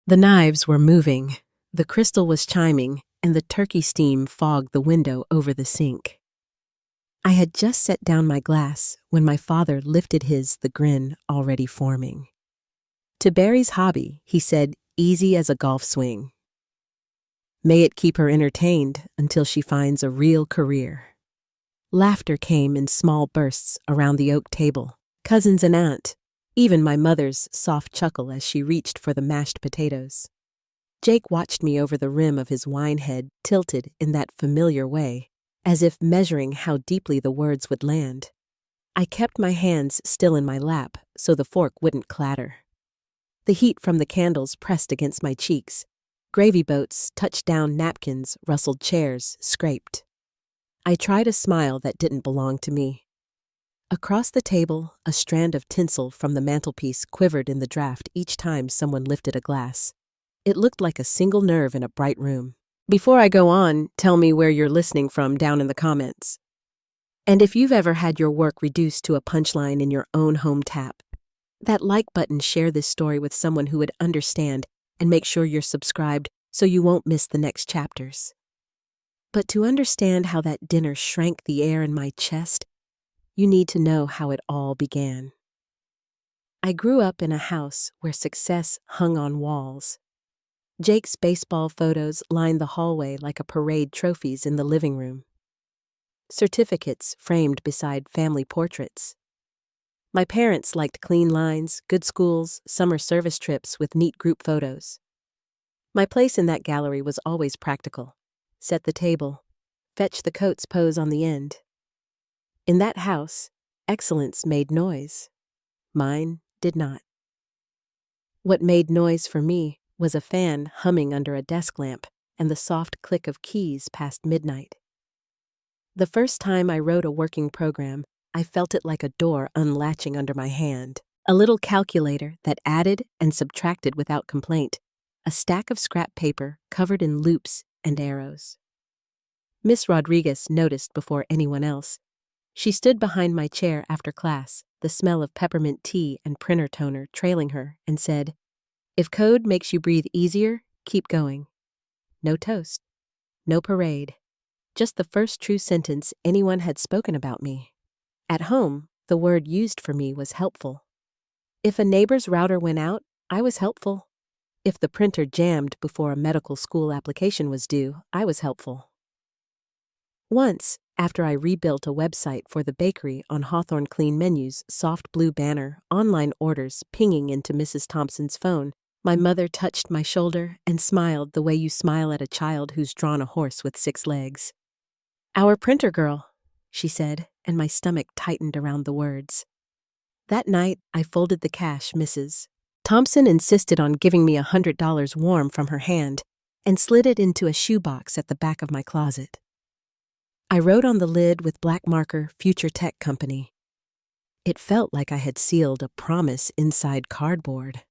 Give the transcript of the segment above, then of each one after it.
The knives were moving, the crystal was chiming, and the turkey steam fogged the window over the sink. I had just set down my glass when my father lifted his, the grin already forming. To Barry's hobby, he said, easy as a golf swing. May it keep her entertained until she finds a real career. Laughter came in small bursts around the oak table, cousins and aunt, even my mother's soft chuckle as she reached for the mashed potatoes. Jake watched me over the rim of his wine head, tilted in that familiar way, as if measuring how deeply the words would land. I kept my hands still in my lap so the fork wouldn't clatter. The heat from the candles pressed against my cheeks. Gravy boats touched down napkins, rustled chairs, scraped. I tried a smile that didn't belong to me. Across the table, a strand of tinsel from the mantelpiece quivered in the draft each time someone lifted a glass. It looked like a single nerve in a bright room. Before I go on, tell me where you're listening from down in the comments. And if you've ever had your work reduced to a punchline in your own home tap, that like button, share this story with someone who would understand, and make sure you're subscribed so you won't miss the next chapters. But to understand how that dinner shrank the air in my chest, you need to know how it all began. I grew up in a house where success hung on walls. Jake's baseball photos lined the hallway like a parade trophies in the living room. Certificates framed beside family portraits. My parents liked clean lines, good schools, summer service trips with neat group photos. My place in that gallery was always practical. Set the table, fetch the coats pose on the end. In that house, excellence made noise. Mine did not. What made noise for me was a fan humming under a desk lamp and the soft click of keys past midnight. The first time I wrote a working program, I felt it like a door unlatching under my hand, a little calculator that added and subtracted without complaint, a stack of scrap paper covered in loops and arrows. Miss Rodriguez noticed before anyone else. She stood behind my chair after class, the smell of peppermint tea and printer toner trailing her, and said, "If code makes you breathe easier, keep going." No toast, no parade, just the first true sentence anyone had spoken about me. At home, the word used for me was helpful. If a neighbor's router went out, I was helpful. If the printer jammed before a medical school application was due, I was helpful. Once, after I rebuilt a website for the bakery on Hawthorne Clean Menus, soft blue banner, online orders pinging into Mrs. Thompson's phone, my mother touched my shoulder and smiled the way you smile at a child who's drawn a horse with 6 legs. "Our printer girl," she said, and my stomach tightened around the words. That night, I folded the cash Mrs. Thompson insisted on giving me $100 warm from her hand and slid it into a shoebox at the back of my closet. I wrote on the lid with black marker, Future Tech Company. It felt like I had sealed a promise inside cardboard.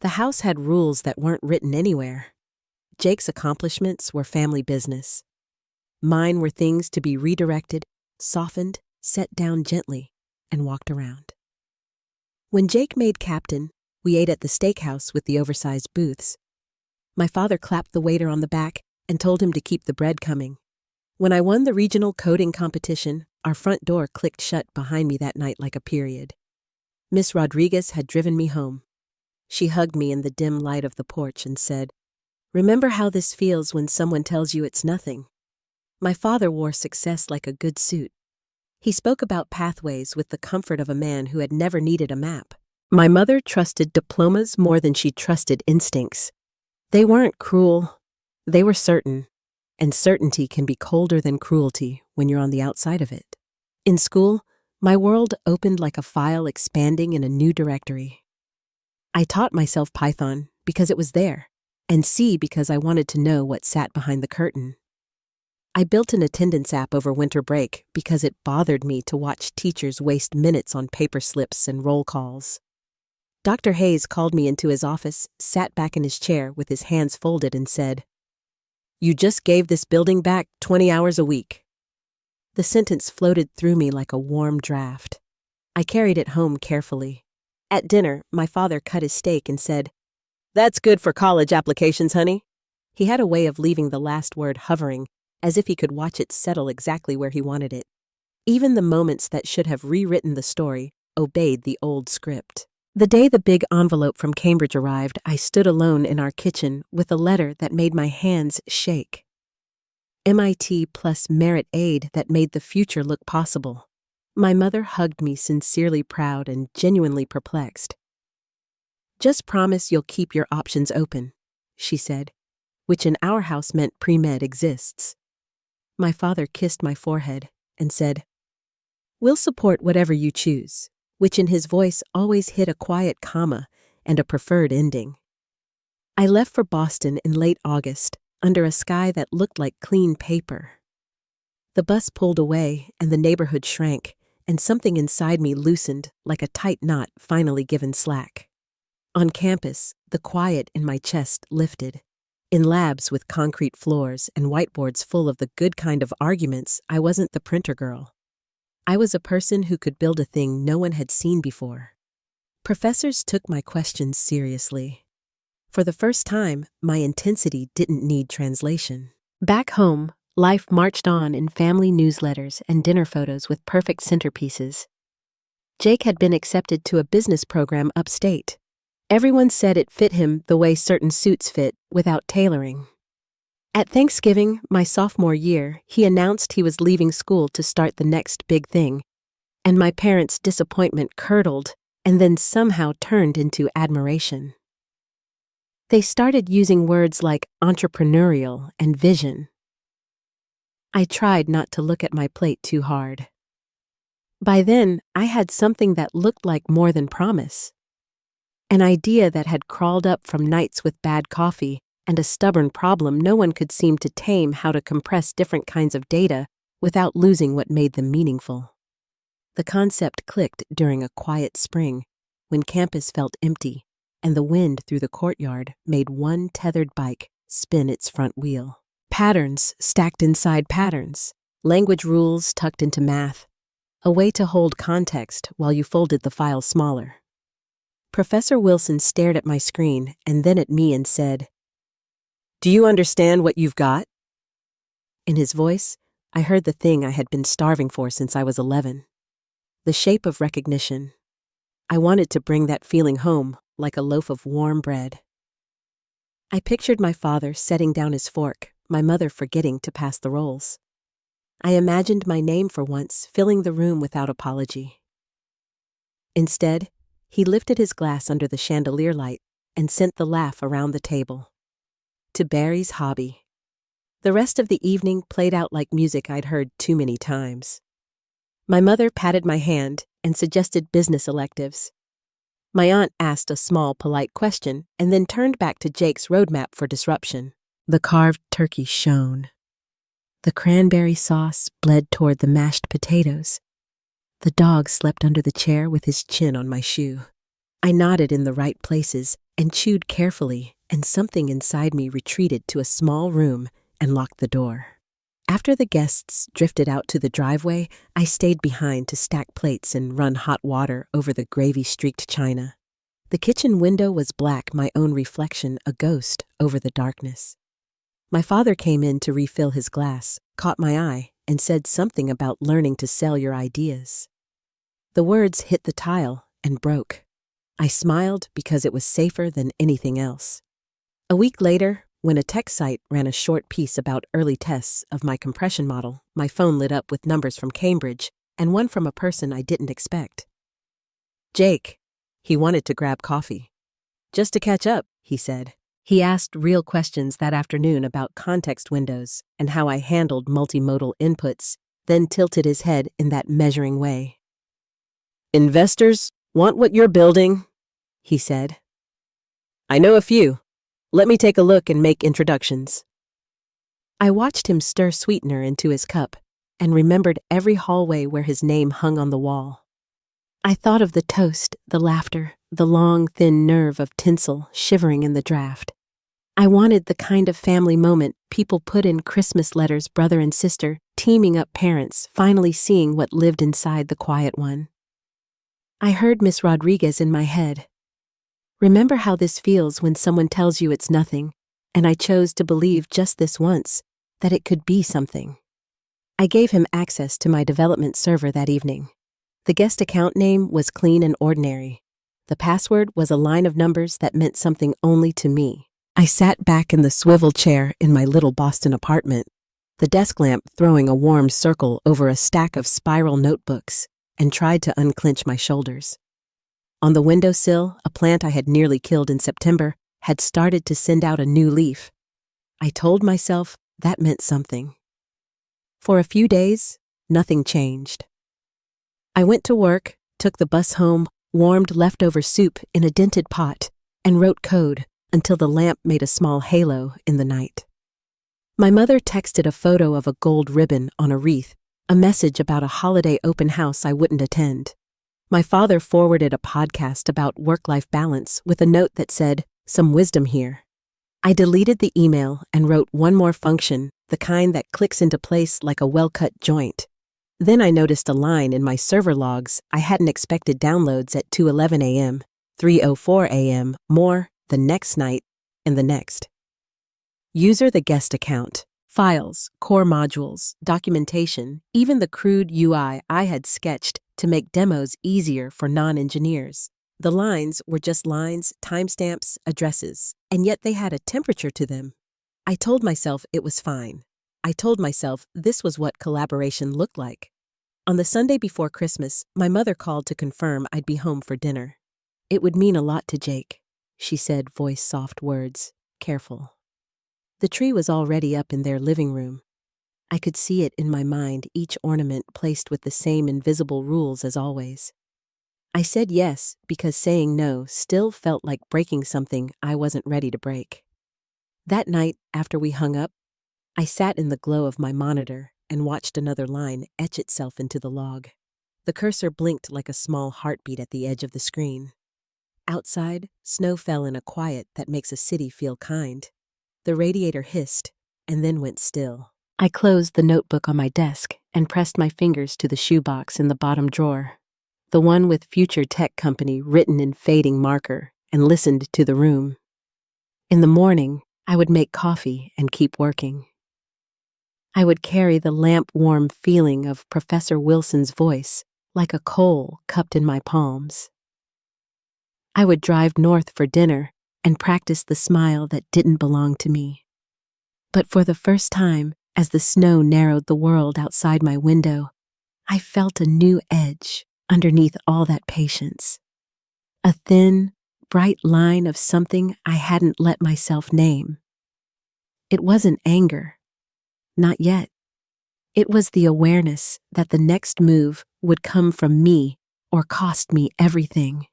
The house had rules that weren't written anywhere. Jake's accomplishments were family business. Mine were things to be redirected, softened, set down gently, and walked around. When Jake made captain, we ate at the steakhouse with the oversized booths. My father clapped the waiter on the back and told him to keep the bread coming. When I won the regional coding competition, our front door clicked shut behind me that night like a period. Miss Rodriguez had driven me home. She hugged me in the dim light of the porch and said, "Remember how this feels when someone tells you it's nothing." My father wore success like a good suit. He spoke about pathways with the comfort of a man who had never needed a map. My mother trusted diplomas more than she trusted instincts. They weren't cruel, they were certain. And certainty can be colder than cruelty when you're on the outside of it. In school, my world opened like a file expanding in a new directory. I taught myself Python because it was there, and C because I wanted to know what sat behind the curtain. I built an attendance app over winter break because it bothered me to watch teachers waste minutes on paper slips and roll calls. Dr. Hayes called me into his office, sat back in his chair with his hands folded, and said, "You just gave this building back 20 hours a week." The sentence floated through me like a warm draft. I carried it home carefully. At dinner, my father cut his steak and said, That's good for college applications, honey. He had a way of leaving the last word hovering, as if he could watch it settle exactly where he wanted it. Even the moments that should have rewritten the story obeyed the old script. The day the big envelope from Cambridge arrived, I stood alone in our kitchen with a letter that made my hands shake. MIT plus merit aid that made the future look possible. My mother hugged me, sincerely proud and genuinely perplexed. "Just promise you'll keep your options open," she said, which in our house meant pre-med exists. My father kissed my forehead and said, "We'll support whatever you choose," which in his voice always hid a quiet comma and a preferred ending. I left for Boston in late August, under a sky that looked like clean paper. The bus pulled away and the neighborhood shrank, and something inside me loosened like a tight knot finally given slack. On campus, the quiet in my chest lifted. In labs with concrete floors and whiteboards full of the good kind of arguments, I wasn't the printer girl. I was a person who could build a thing no one had seen before. Professors took my questions seriously. For the first time, my intensity didn't need translation. Back home, life marched on in family newsletters and dinner photos with perfect centerpieces. Jake had been accepted to a business program upstate. Everyone said it fit him the way certain suits fit, without tailoring. At Thanksgiving, my sophomore year, he announced he was leaving school to start the next big thing, and my parents' disappointment curdled and then somehow turned into admiration. They started using words like entrepreneurial and vision. I tried not to look at my plate too hard. By then, I had something that looked like more than promise. An idea that had crawled up from nights with bad coffee and a stubborn problem no one could seem to tame: how to compress different kinds of data without losing what made them meaningful. The concept clicked during a quiet spring when campus felt empty and the wind through the courtyard made one tethered bike spin its front wheel. Patterns stacked inside patterns, language rules tucked into math, a way to hold context while you folded the file smaller. Professor Wilson stared at my screen and then at me and said, "Do you understand what you've got?" In his voice, I heard the thing I had been starving for since I was 11. The shape of recognition. I wanted to bring that feeling home like a loaf of warm bread. I pictured my father setting down his fork, my mother forgetting to pass the rolls. I imagined my name for once filling the room without apology. Instead, he lifted his glass under the chandelier light and sent the laugh around the table. To Barry's hobby. The rest of the evening played out like music I'd heard too many times. My mother patted my hand and suggested business electives. My aunt asked a small, polite question and then turned back to Jake's roadmap for disruption. The carved turkey shone. The cranberry sauce bled toward the mashed potatoes. The dog slept under the chair with his chin on my shoe. I nodded in the right places and chewed carefully, and something inside me retreated to a small room and locked the door. After the guests drifted out to the driveway, I stayed behind to stack plates and run hot water over the gravy-streaked china. The kitchen window was black, my own reflection a ghost over the darkness. My father came in to refill his glass, caught my eye, and said something about learning to sell your ideas. The words hit the tile and broke. I smiled because it was safer than anything else. A week later, when a tech site ran a short piece about early tests of my compression model, my phone lit up with numbers from Cambridge and one from a person I didn't expect. Jake. He wanted to grab coffee. "Just to catch up," he said. He asked real questions that afternoon about context windows and how I handled multimodal inputs, then tilted his head in that measuring way. "Investors want what you're building," he said. "I know a few. Let me take a look and make introductions." I watched him stir sweetener into his cup and remembered every hallway where his name hung on the wall. I thought of the toast, the laughter, the long, thin nerve of tinsel shivering in the draft. I wanted the kind of family moment people put in Christmas letters, brother and sister, teaming up parents, finally seeing what lived inside the quiet one. I heard Miss Rodriguez in my head. Remember how this feels when someone tells you it's nothing, and I chose to believe just this once that it could be something. I gave him access to my development server that evening. The guest account name was clean and ordinary. The password was a line of numbers that meant something only to me. I sat back in the swivel chair in my little Boston apartment, the desk lamp throwing a warm circle over a stack of spiral notebooks, and tried to unclench my shoulders. On the windowsill, a plant I had nearly killed in September had started to send out a new leaf. I told myself that meant something. For a few days, nothing changed. I went to work, took the bus home, warmed leftover soup in a dented pot, and wrote code until the lamp made a small halo in the night. My mother texted a photo of a gold ribbon on a wreath, a message about a holiday open house I wouldn't attend. My father forwarded a podcast about work-life balance with a note that said, "Some wisdom here." I deleted the email and wrote one more function, the kind that clicks into place like a well-cut joint. Then I noticed a line in my server logs I hadn't expected downloads at 2:11 a.m., 3:04 a.m., more, the next night, and the next. User the guest account, files, core modules, documentation, even the crude UI I had sketched to make demos easier for non-engineers. The lines were just lines, timestamps, addresses, and yet they had a temperature to them. I told myself it was fine. I told myself this was what collaboration looked like. On the Sunday before Christmas, my mother called to confirm I'd be home for dinner. "It would mean a lot to Jake," she said, voice soft words, careful. The tree was already up in their living room. I could see it in my mind, each ornament placed with the same invisible rules as always. I said yes because saying no still felt like breaking something I wasn't ready to break. That night, after we hung up, I sat in the glow of my monitor and watched another line etch itself into the log. The cursor blinked like a small heartbeat at the edge of the screen. Outside, snow fell in a quiet that makes a city feel kind. The radiator hissed and then went still. I closed the notebook on my desk and pressed my fingers to the shoebox in the bottom drawer, the one with Future Tech Company written in fading marker, and listened to the room. In the morning, I would make coffee and keep working. I would carry the lamp-warm feeling of Professor Wilson's voice like a coal cupped in my palms. I would drive north for dinner and practice the smile that didn't belong to me. But for the first time, as the snow narrowed the world outside my window, I felt a new edge underneath all that patience. A thin, bright line of something I hadn't let myself name. It wasn't anger. Not yet. It was the awareness that the next move would come from me or cost me everything.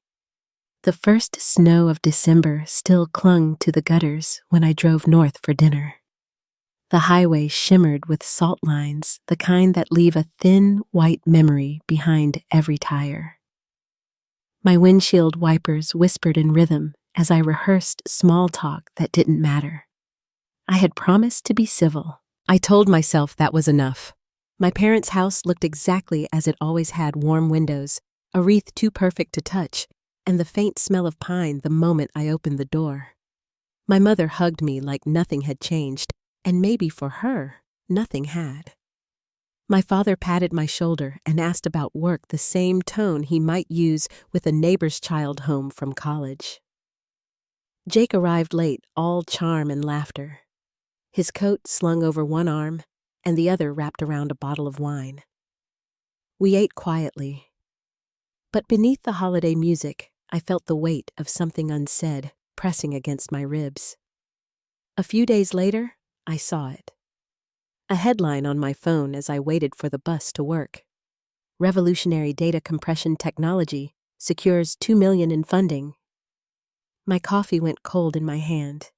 The first snow of December still clung to the gutters when I drove north for dinner. The highway shimmered with salt lines, the kind that leave a thin, white memory behind every tire. My windshield wipers whispered in rhythm as I rehearsed small talk that didn't matter. I had promised to be civil. I told myself that was enough. My parents' house looked exactly as it always had, warm windows, a wreath too perfect to touch, and the faint smell of pine the moment I opened the door. My mother hugged me like nothing had changed, and maybe for her, nothing had. My father patted my shoulder and asked about work, the same tone he might use with a neighbor's child home from college. Jake arrived late, all charm and laughter. His coat slung over one arm and the other wrapped around a bottle of wine. We ate quietly. But beneath the holiday music, I felt the weight of something unsaid pressing against my ribs. A few days later, I saw it. A headline on my phone as I waited for the bus to work. Revolutionary data compression technology secures $2 million in funding. My coffee went cold in my hand.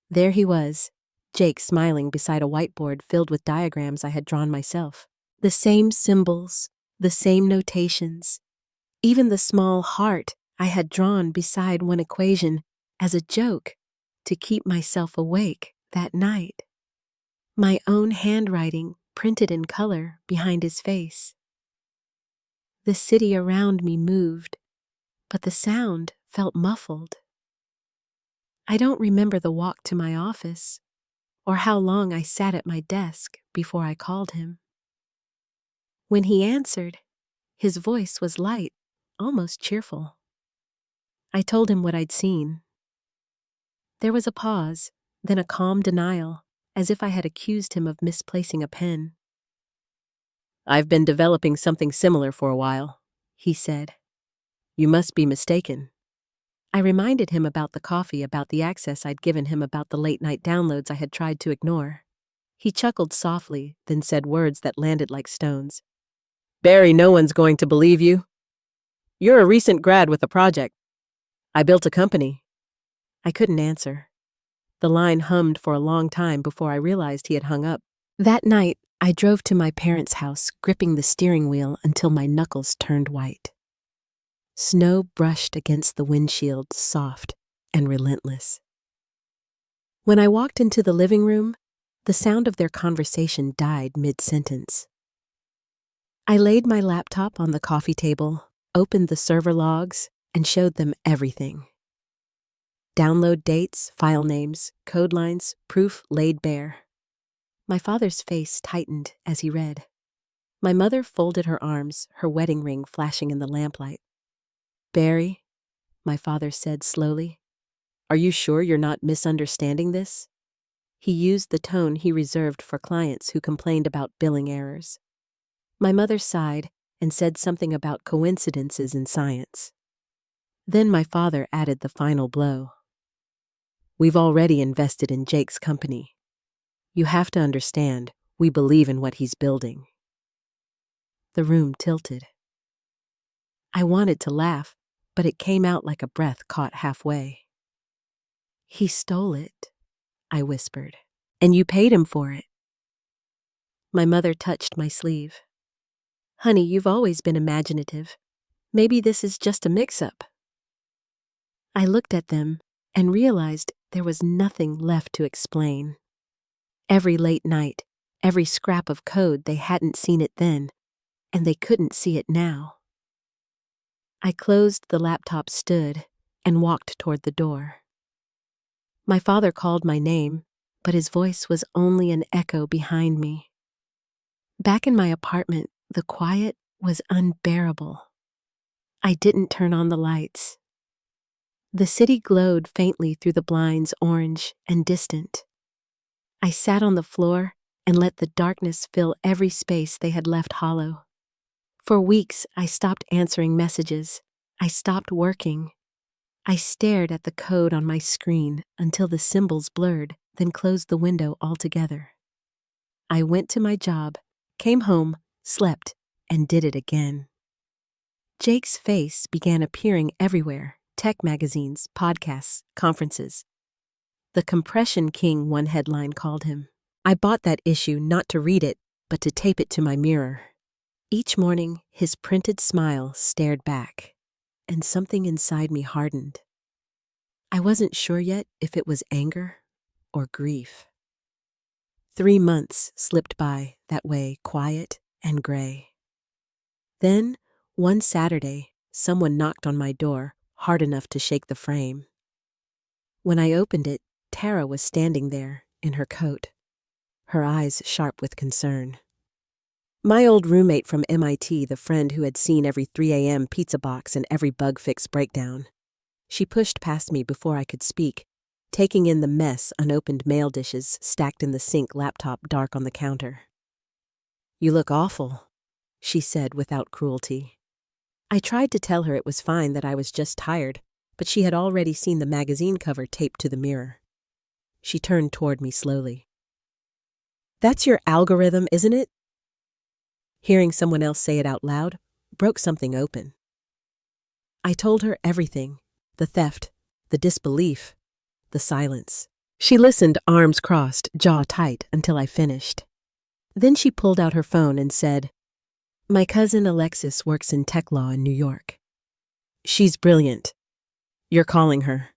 There he was, Jake smiling beside a whiteboard filled with diagrams I had drawn myself. The same symbols, the same notations, even the small heart I had drawn beside one equation as a joke to keep myself awake that night. My own handwriting printed in color behind his face. The city around me moved, but the sound felt muffled. I don't remember the walk to my office or how long I sat at my desk before I called him. When he answered, his voice was light, almost cheerful. I told him what I'd seen. There was a pause, then a calm denial, as if I had accused him of misplacing a pen. "I've been developing something similar for a while," he said. "You must be mistaken." I reminded him about the coffee, about the access I'd given him, about the late-night downloads I had tried to ignore. He chuckled softly, then said words that landed like stones. "Barry, no one's going to believe you. You're a recent grad with a project. I built a company." I couldn't answer. The line hummed for a long time before I realized he had hung up. That night, I drove to my parents' house, gripping the steering wheel until my knuckles turned white. Snow brushed against the windshield, soft and relentless. When I walked into the living room, the sound of their conversation died mid-sentence. I laid my laptop on the coffee table, opened the server logs, and showed them everything. Download dates, file names, code lines, proof laid bare. My father's face tightened as he read. My mother folded her arms, her wedding ring flashing in the lamplight. "Barry," my father said slowly, "are you sure you're not misunderstanding this?" He used the tone he reserved for clients who complained about billing errors. My mother sighed and said something about coincidences in science. Then my father added the final blow. "We've already invested in Jake's company. You have to understand, we believe in what he's building." The room tilted. I wanted to laugh, but it came out like a breath caught halfway. "He stole it," I whispered, "and you paid him for it." My mother touched my sleeve. "Honey, you've always been imaginative. Maybe this is just a mix-up." I looked at them and realized there was nothing left to explain. Every late night, every scrap of code, they hadn't seen it then, and they couldn't see it now. I closed the laptop, stood, and walked toward the door. My father called my name, but his voice was only an echo behind me. Back in my apartment, the quiet was unbearable. I didn't turn on the lights. The city glowed faintly through the blinds, orange and distant. I sat on the floor and let the darkness fill every space they had left hollow. For weeks, I stopped answering messages. I stopped working. I stared at the code on my screen until the symbols blurred, then closed the window altogether. I went to my job, came home, slept, and did it again. Jake's face began appearing everywhere: tech magazines, podcasts, conferences. "The Compression King," one headline called him. I bought that issue not to read it, but to tape it to my mirror. Each morning, his printed smile stared back, and something inside me hardened. I wasn't sure yet if it was anger or grief. 3 months slipped by that way, quiet and gray. Then, one Saturday, someone knocked on my door, hard enough to shake the frame. When I opened it, Tara was standing there, in her coat, her eyes sharp with concern. My old roommate from MIT, the friend who had seen every 3 a.m. pizza box and every bug fix breakdown. She pushed past me before I could speak, taking in the mess: unopened mail dishes stacked in the sink, laptop dark on the counter. "You look awful," she said without cruelty. I tried to tell her it was fine, that I was just tired, but she had already seen the magazine cover taped to the mirror. She turned toward me slowly. "That's your algorithm, isn't it?" Hearing someone else say it out loud broke something open. I told her everything: the theft, the disbelief, the silence. She listened, arms crossed, jaw tight, until I finished. Then she pulled out her phone and said, "My cousin Alexis works in tech law in New York. She's brilliant. You're calling her."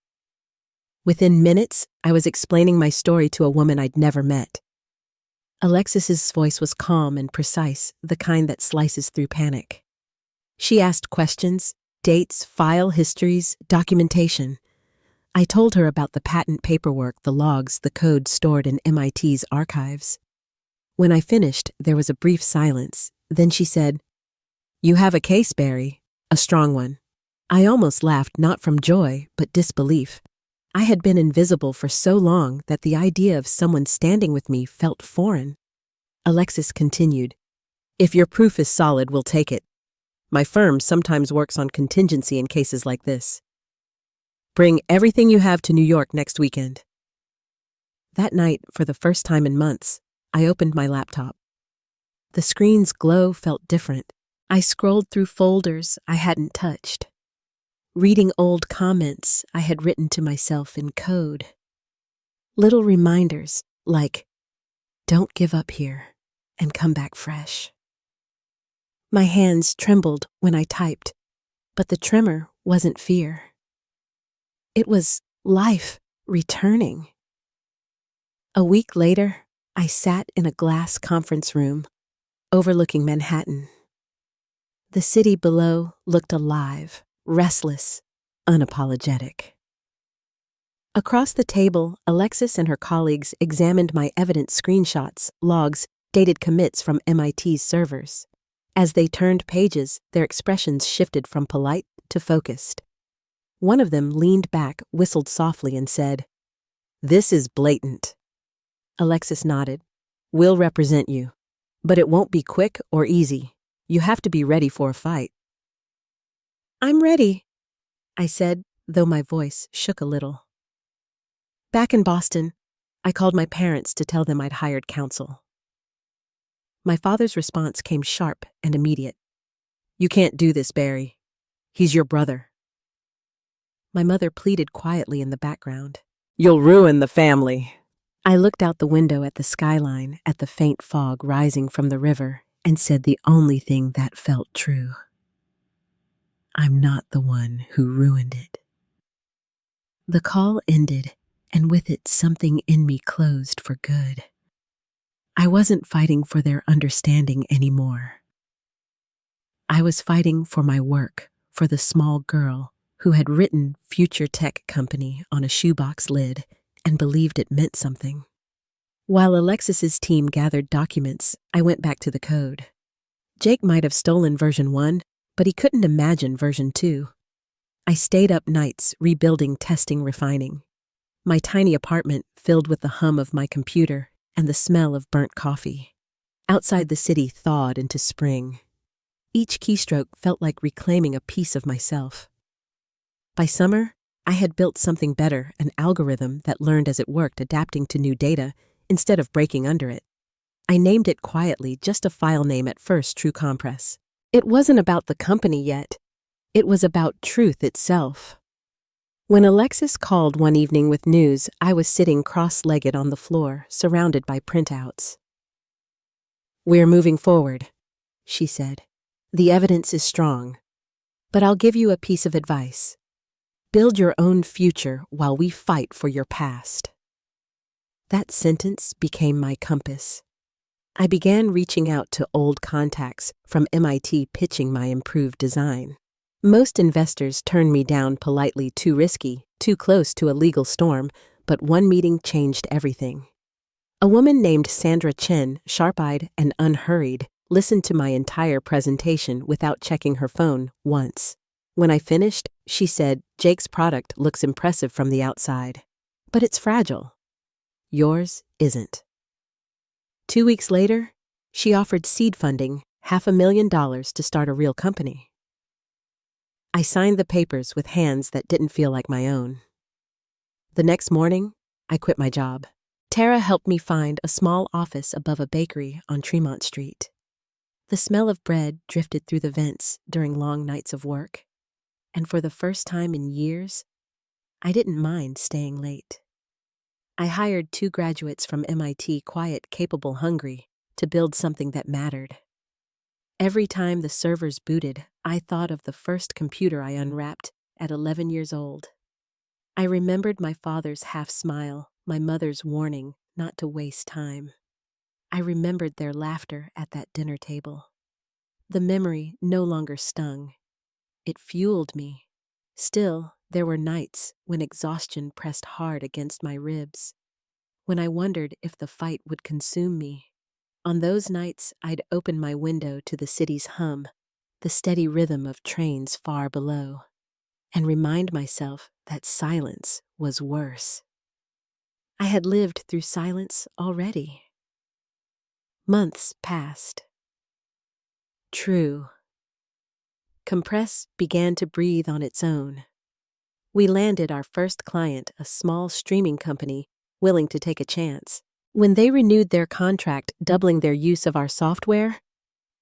Within minutes, I was explaining my story to a woman I'd never met. Alexis's voice was calm and precise, the kind that slices through panic. She asked questions: dates, file histories, documentation. I told her about the patent paperwork, the logs, the code stored in MIT's archives. When I finished, there was a brief silence. Then she said, "You have a case, Barry, a strong one." I almost laughed, not from joy, but disbelief. I had been invisible for so long that the idea of someone standing with me felt foreign. Alexis continued, "If your proof is solid, we'll take it. My firm sometimes works on contingency in cases like this. Bring everything you have to New York next weekend." That night, for the first time in months, I opened my laptop. The screen's glow felt different. I scrolled through folders I hadn't touched, reading old comments I had written to myself in code. Little reminders like, "Don't give up here and come back fresh." My hands trembled when I typed, but the tremor wasn't fear. It was life returning. A week later, I sat in a glass conference room overlooking Manhattan. The city below looked alive, restless, unapologetic. Across the table, Alexis and her colleagues examined my evidence screenshots, logs, dated commits from MIT's servers. As they turned pages, their expressions shifted from polite to focused. One of them leaned back, whistled softly, and said, "This is blatant." Alexis nodded. "We'll represent you. But it won't be quick or easy. You have to be ready for a fight." "I'm ready," I said, though my voice shook a little. Back in Boston, I called my parents to tell them I'd hired counsel. My father's response came sharp and immediate. "You can't do this, Barry. He's your brother." My mother pleaded quietly in the background. "You'll ruin the family." I looked out the window at the skyline, at the faint fog rising from the river, and said the only thing that felt true. I'm not the one who ruined it. The call ended, and with it something in me closed for good. I wasn't fighting for their understanding anymore. I was fighting for my work, for the small girl who had written Future Tech Company on a shoebox lid and believed it meant something. While Alexis's team gathered documents, I went back to the code. Jake might have stolen version 1, but he couldn't imagine version 2. I stayed up nights, rebuilding, testing, refining. My tiny apartment filled with the hum of my computer and the smell of burnt coffee. Outside, the city thawed into spring. Each keystroke felt like reclaiming a piece of myself. By summer, I had built something better, an algorithm that learned as it worked, adapting to new data instead of breaking under it. I named it quietly, just a file name at first, True Compress. It wasn't about the company yet. It was about truth itself. When Alexis called one evening with news, I was sitting cross-legged on the floor, surrounded by printouts. "We're moving forward," she said. "The evidence is strong. But I'll give you a piece of advice. Build your own future while we fight for your past." That sentence became my compass. I began reaching out to old contacts from MIT, pitching my improved design. Most investors turned me down politely, too risky, too close to a legal storm, but one meeting changed everything. A woman named Sandra Chen, sharp-eyed and unhurried, listened to my entire presentation without checking her phone once. When I finished, she said, "Jake's product looks impressive from the outside, but it's fragile. Yours isn't." 2 weeks later, she offered seed funding, $500,000 to start a real company. I signed the papers with hands that didn't feel like my own. The next morning, I quit my job. Tara helped me find a small office above a bakery on Tremont Street. The smell of bread drifted through the vents during long nights of work, and for the first time in years, I didn't mind staying late. I hired 2 graduates from MIT, quiet, capable, hungry, to build something that mattered. Every time the servers booted, I thought of the first computer I unwrapped at 11 years old. I remembered my father's half smile, my mother's warning not to waste time. I remembered their laughter at that dinner table. The memory no longer stung. It fueled me. Still, There were nights when exhaustion pressed hard against my ribs, when I wondered if the fight would consume me. On those nights, I'd open my window to the city's hum, the steady rhythm of trains far below, and remind myself that silence was worse. I had lived through silence already. Months passed. True. Compress began to breathe on its own. We landed our first client, a small streaming company, willing to take a chance. When they renewed their contract, doubling their use of our software,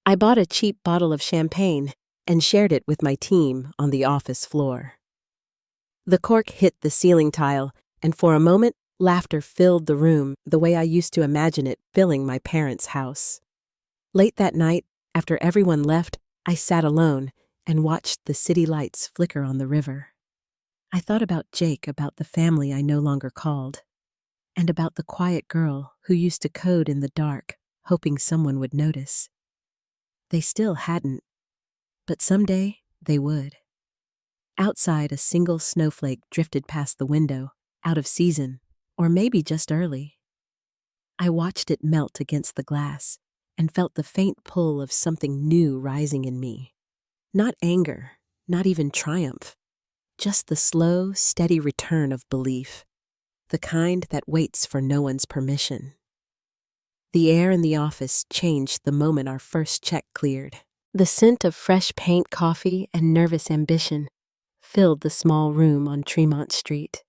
I bought a cheap bottle of champagne and shared it with my team on the office floor. The cork hit the ceiling tile, and for a moment, laughter filled the room the way I used to imagine it filling my parents' house. Late that night, after everyone left, I sat alone and watched the city lights flicker on the river. I thought about Jake, about the family I no longer called, and about the quiet girl who used to code in the dark, hoping someone would notice. They still hadn't, but someday they would. Outside, a single snowflake drifted past the window, out of season, or maybe just early. I watched it melt against the glass and felt the faint pull of something new rising in me. Not anger, not even triumph, just the slow, steady return of belief, the kind that waits for no one's permission. The air in the office changed the moment our first check cleared. The scent of fresh paint, coffee, and nervous ambition filled the small room on Tremont Street.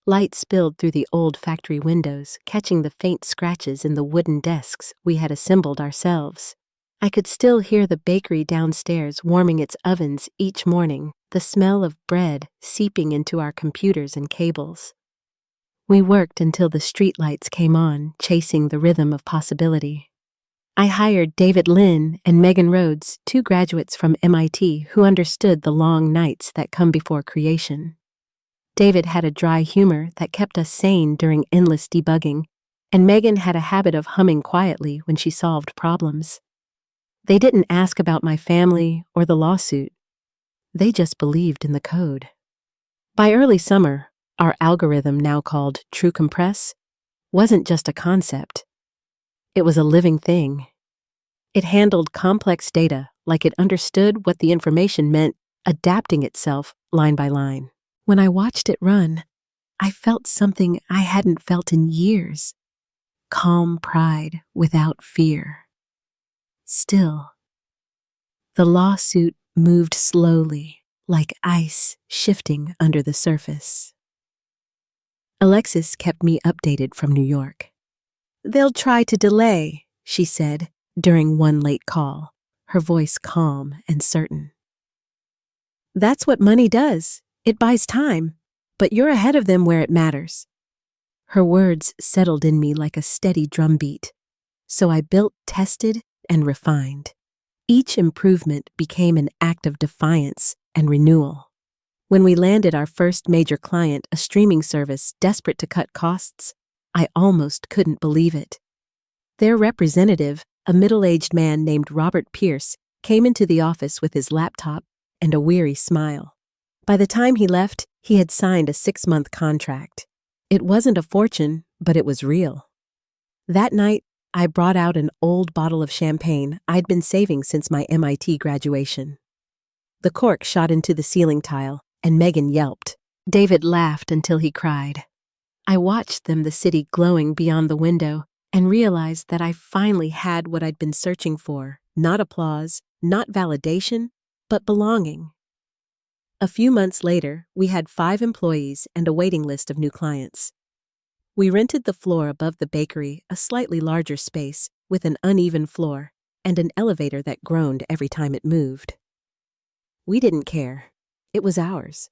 Light spilled through the old factory windows, catching the faint scratches in the wooden desks we had assembled ourselves. I could still hear the bakery downstairs warming its ovens each morning, the smell of bread seeping into our computers and cables. We worked until the streetlights came on, chasing the rhythm of possibility. I hired David Lynn and Megan Rhodes, two graduates from MIT who understood the long nights that come before creation. David had a dry humor that kept us sane during endless debugging, and Megan had a habit of humming quietly when she solved problems. They didn't ask about my family or the lawsuit. They just believed in the code. By early summer, our algorithm, now called True Compress, wasn't just a concept. It was a living thing. It handled complex data like it understood what the information meant, adapting itself line by line. When I watched it run, I felt something I hadn't felt in years. Calm pride without fear. Still, the lawsuit moved slowly, like ice shifting under the surface. Alexis kept me updated from New York. "They'll try to delay," she said during one late call, her voice calm and certain. "That's what money does. It buys time, but you're ahead of them where it matters." Her words settled in me like a steady drumbeat, so I built, tested, and refined. Each improvement became an act of defiance and renewal. When we landed our first major client, a streaming service desperate to cut costs, I almost couldn't believe it. Their representative, a middle-aged man named Robert Pierce, came into the office with his laptop and a weary smile. By the time he left, he had signed a 6-month contract. It wasn't a fortune, but it was real. That night, I brought out an old bottle of champagne I'd been saving since my MIT graduation. The cork shot into the ceiling tile, and Megan yelped. David laughed until he cried. I watched them, the city glowing beyond the window, and realized that I finally had what I'd been searching for. Not applause, not validation, but belonging. A few months later, we had 5 employees and a waiting list of new clients. We rented the floor above the bakery, a slightly larger space with an uneven floor and an elevator that groaned every time it moved. We didn't care. It was ours.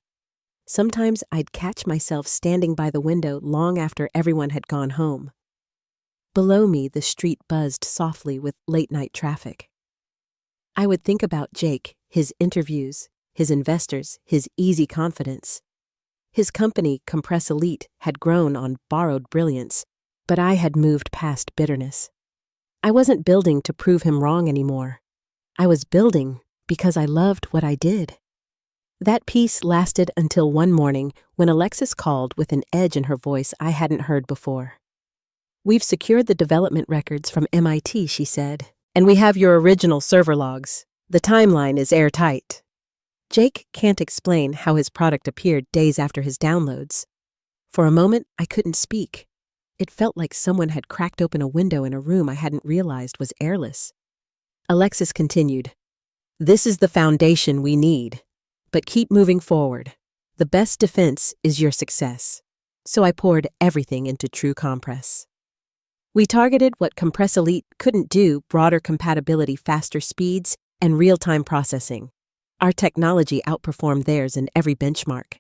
Sometimes I'd catch myself standing by the window long after everyone had gone home. Below me, the street buzzed softly with late-night traffic. I would think about Jake, his interviews, his investors, his easy confidence. His company, Compress Elite, had grown on borrowed brilliance, but I had moved past bitterness. I wasn't building to prove him wrong anymore. I was building because I loved what I did. That peace lasted until one morning when Alexis called with an edge in her voice I hadn't heard before. "We've secured the development records from MIT," she said, "and we have your original server logs. The timeline is airtight." Jake can't explain how his product appeared days after his downloads. For a moment, I couldn't speak. It felt like someone had cracked open a window in a room I hadn't realized was airless. Alexis continued, "This is the foundation we need. But keep moving forward. The best defense is your success." So I poured everything into True Compress. We targeted what Compress Elite couldn't do: broader compatibility, faster speeds, and real-time processing. Our technology outperformed theirs in every benchmark.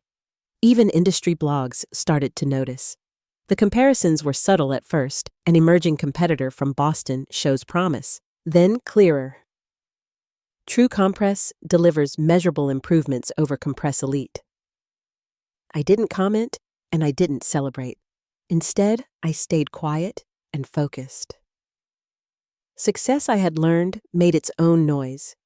Even industry blogs started to notice. The comparisons were subtle at first. An emerging competitor from Boston shows promise, then clearer. True Compress delivers measurable improvements over Compress Elite. I didn't comment, and I didn't celebrate. Instead, I stayed quiet and focused. Success, I had learned, made its own noise.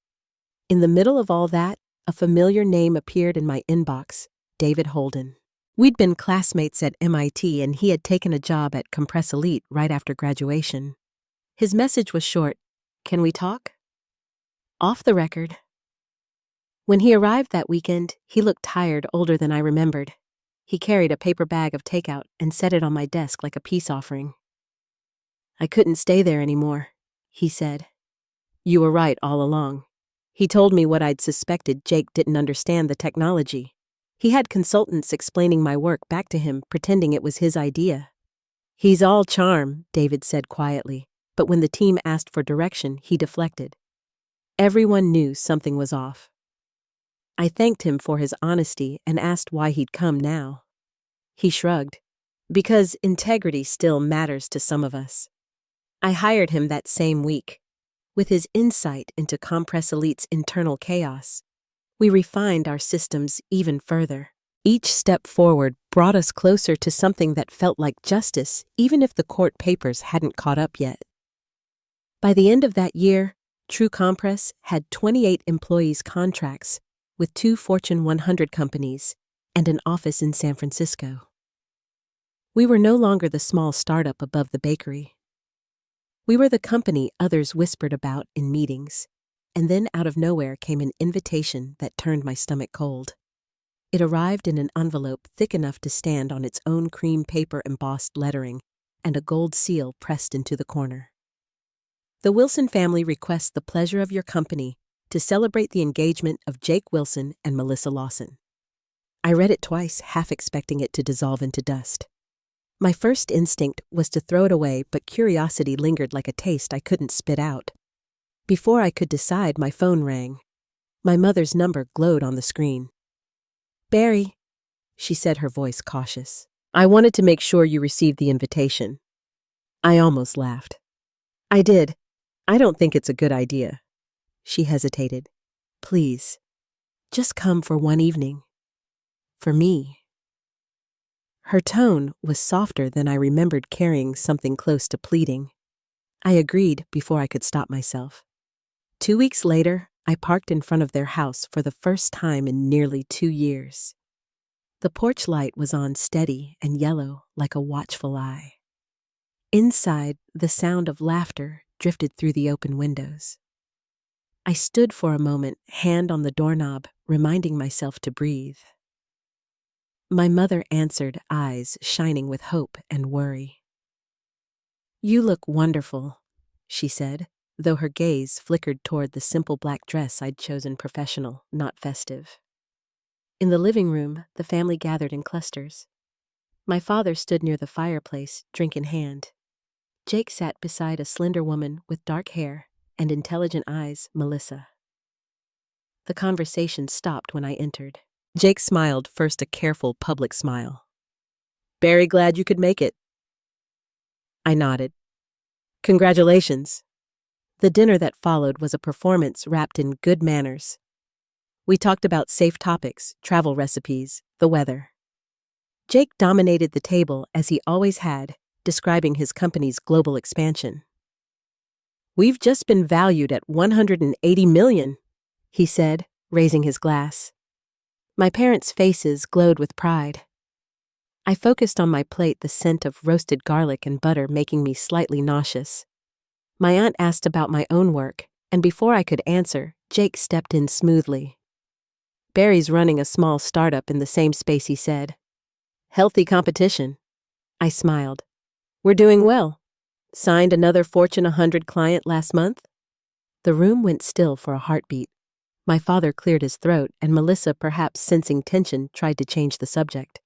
In the middle of all that, a familiar name appeared in my inbox: David Holden. We'd been classmates at MIT, and he had taken a job at Compress Elite right after graduation. His message was short: "Can we talk?" Off the record. When he arrived that weekend, he looked tired, older than I remembered. He carried a paper bag of takeout and set it on my desk like a peace offering. "I couldn't stay there anymore," he said. "You were right all along." He told me what I'd suspected: Jake didn't understand the technology. He had consultants explaining my work back to him, pretending it was his idea. "He's all charm," David said quietly, but when the team asked for direction, he deflected. Everyone knew something was off. I thanked him for his honesty and asked why he'd come now. He shrugged. "Because integrity still matters to some of us." I hired him that same week. With his insight into Compress Elite's internal chaos, we refined our systems even further. Each step forward brought us closer to something that felt like justice, even if the court papers hadn't caught up yet. By the end of that year, True Compress had 28 employees' contracts with 2 Fortune 100 companies and an office in San Francisco. We were no longer the small startup above the bakery. We were the company others whispered about in meetings, and then out of nowhere came an invitation that turned my stomach cold. It arrived in an envelope thick enough to stand on its own cream paper embossed lettering and a gold seal pressed into the corner. "The Wilson family requests the pleasure of your company to celebrate the engagement of Jake Wilson and Melissa Lawson." I read it twice, half expecting it to dissolve into dust. My first instinct was to throw it away, but curiosity lingered like a taste I couldn't spit out. Before I could decide, my phone rang. My mother's number glowed on the screen. "Barry," she said, her voice cautious, "I wanted to make sure you received the invitation." I almost laughed. "I did. I don't think it's a good idea." She hesitated. "Please, just come for one evening. For me." Her tone was softer than I remembered, carrying something close to pleading. I agreed before I could stop myself. 2 weeks later, I parked in front of their house for the first time in nearly 2 years. The porch light was on, steady and yellow like a watchful eye. Inside, the sound of laughter drifted through the open windows. I stood for a moment, hand on the doorknob, reminding myself to breathe. My mother answered, eyes shining with hope and worry. "You look wonderful," she said, though her gaze flickered toward the simple black dress I'd chosen, professional, not festive. In the living room, the family gathered in clusters. My father stood near the fireplace, drink in hand. Jake sat beside a slender woman with dark hair and intelligent eyes, Melissa. The conversation stopped when I entered. Jake smiled, first a careful public smile. "Very glad you could make it." I nodded. "Congratulations." The dinner that followed was a performance wrapped in good manners. We talked about safe topics, travel recipes, the weather. Jake dominated the table as he always had, describing his company's global expansion. "We've just been valued at $180 million, he said, raising his glass. My parents' faces glowed with pride. I focused on my plate, the scent of roasted garlic and butter making me slightly nauseous. My aunt asked about my own work, and before I could answer, Jake stepped in smoothly. "Barry's running a small startup in the same space," he said. "Healthy competition." I smiled. "We're doing well. Signed another Fortune 100 client last month." The room went still for a heartbeat. My father cleared his throat, and Melissa, perhaps sensing tension, tried to change the subject.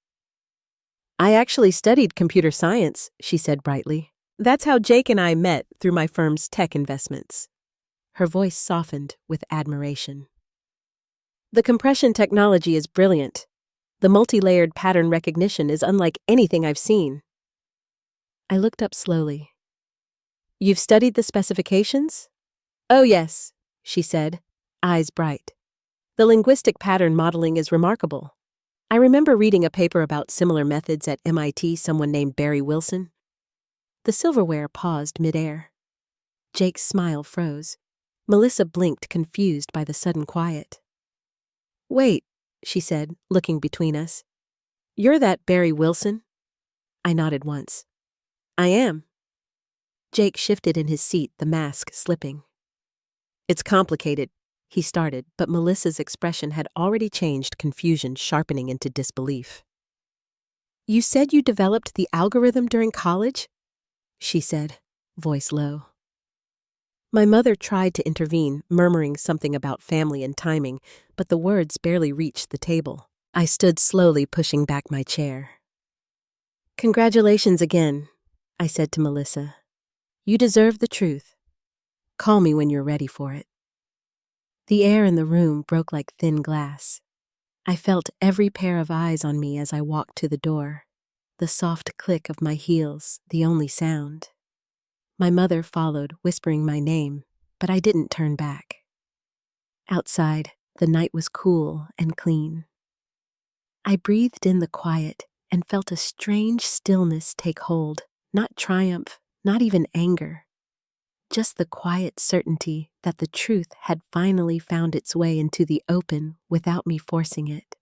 "I actually studied computer science," she said brightly. "That's how Jake and I met, through my firm's tech investments." Her voice softened with admiration. "The compression technology is brilliant. The multi-layered pattern recognition is unlike anything I've seen." I looked up slowly. "You've studied the specifications?" "Oh yes," she said, eyes bright. "The linguistic pattern modeling is remarkable. I remember reading a paper about similar methods at MIT, someone named Barry Wilson." The silverware paused midair. Jake's smile froze. Melissa blinked, confused by the sudden quiet. "Wait," she said, looking between us. "You're that Barry Wilson?" I nodded once. "I am." Jake shifted in his seat, the mask slipping. "It's complicated," he started, but Melissa's expression had already changed, confusion sharpening into disbelief. "You said you developed the algorithm during college?" she said, voice low. My mother tried to intervene, murmuring something about family and timing, but the words barely reached the table. I stood slowly, pushing back my chair. "Congratulations again," I said to Melissa. "You deserve the truth. Call me when you're ready for it." The air in the room broke like thin glass. I felt every pair of eyes on me as I walked to the door, the soft click of my heels, the only sound. My mother followed, whispering my name, but I didn't turn back. Outside, the night was cool and clean. I breathed in the quiet and felt a strange stillness take hold, not triumph, not even anger. Just the quiet certainty that the truth had finally found its way into the open without me forcing it.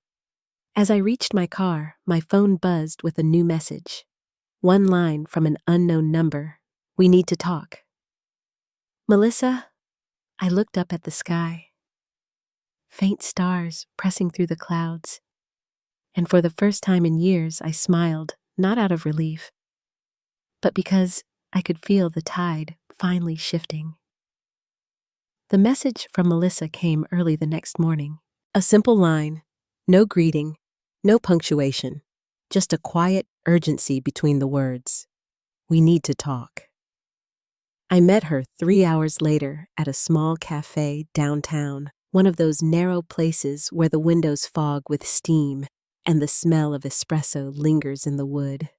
As I reached my car, my phone buzzed with a new message. One line from an unknown number. "We need to talk." "Melissa?" I looked up at the sky. Faint stars pressing through the clouds. And for the first time in years, I smiled, not out of relief, but because I could feel the tide finally shifting. The message from Melissa came early the next morning. A simple line, no greeting, no punctuation, just a quiet urgency between the words. "We need to talk." I met her 3 hours later at a small cafe downtown, one of those narrow places where the windows fog with steam and the smell of espresso lingers in the wood.